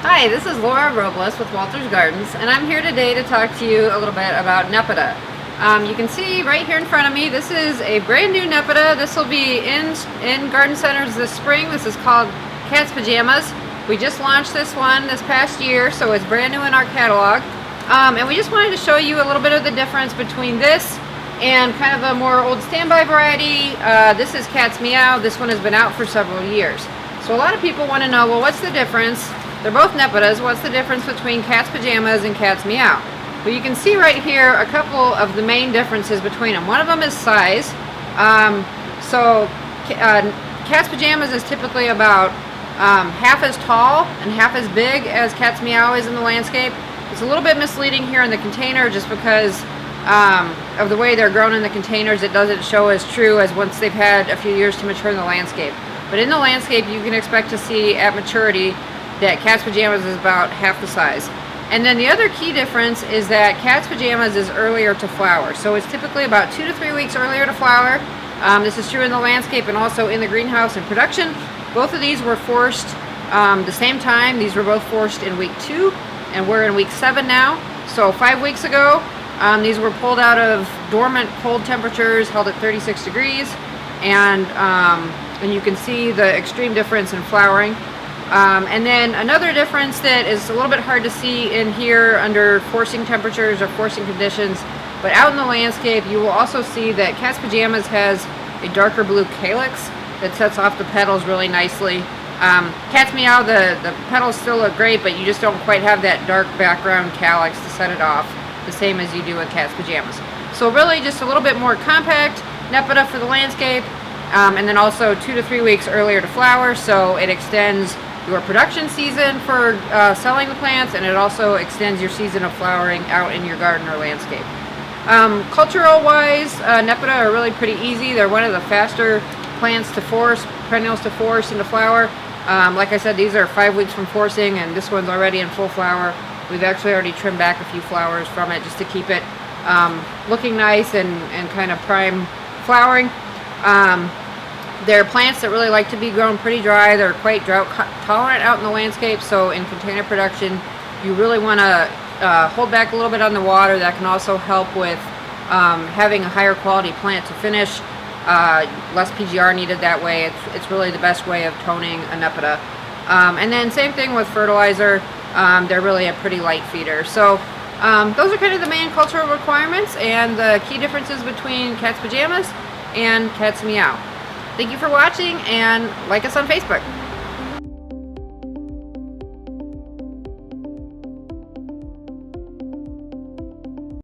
Hi, this is Laura Robles with Walter's Gardens, and I'm here today to talk to you a little bit about Nepeta. You can see right here in front of me, this is a brand new Nepeta. This will be in garden centers this spring. This is called Cat's Pajamas. We just launched this one this past year, so it's brand new in our catalog. And we just wanted to show you a little bit of the difference between this and kind of a more old standby variety. This is Cat's Meow. This one has been out for several years. So a lot of people want to know, well, what's the difference? They're both Nepetas. What's the difference between Cat's Pajamas and Cat's Meow? Well, you can see right here a couple of the main differences between them. One of them is size. Cat's Pajamas is typically about half as tall and half as big as Cat's Meow is in the landscape. It's a little bit misleading here in the container just because of the way they're grown in the containers. It doesn't show as true as once they've had a few years to mature in the landscape. But in the landscape, you can expect to see at maturity that Cat's Pajamas is about half the size. And then the other key difference is that Cat's Pajamas is earlier to flower. So it's typically about 2 to 3 weeks earlier to flower. This is true in the landscape and also in the greenhouse in production. Both of these were forced the same time. These were both forced in week 2, and we're in week 7 now. So 5 weeks ago, these were pulled out of dormant cold temperatures, held at 36 degrees, and you can see the extreme difference in flowering. And then another difference that is a little bit hard to see in here under forcing temperatures or forcing conditions, but out in the landscape you will also see that Cat's Pajamas has a darker blue calyx that sets off the petals really nicely. Cat's Meow, the petals still look great, but you just don't quite have that dark background calyx to set it off the same as you do with Cat's Pajamas. So really just a little bit more compact Nepeta for the landscape, and then also 2 to 3 weeks earlier to flower, so it extends your production season for selling the plants, and it also extends your season of flowering out in your garden or landscape. Cultural wise, Nepeta are really pretty easy. They're one of the faster plants to force, perennials to force into flower. Like I said, these are 5 weeks from forcing, and this one's already in full flower. We've actually already trimmed back a few flowers from it just to keep it looking nice and kind of prime flowering. They're plants that really like to be grown pretty dry. They're quite drought tolerant out in the landscape, so in container production you really want to hold back a little bit on the water. That can also help with having a higher quality plant to finish. Less PGR needed that way. It's really the best way of toning a Nepeta. And then same thing with fertilizer. They're really a pretty light feeder. So those are kind of the main cultural requirements and the key differences between Cat's Pajamas and Cat's Meow. Thank you for watching, and like us on Facebook.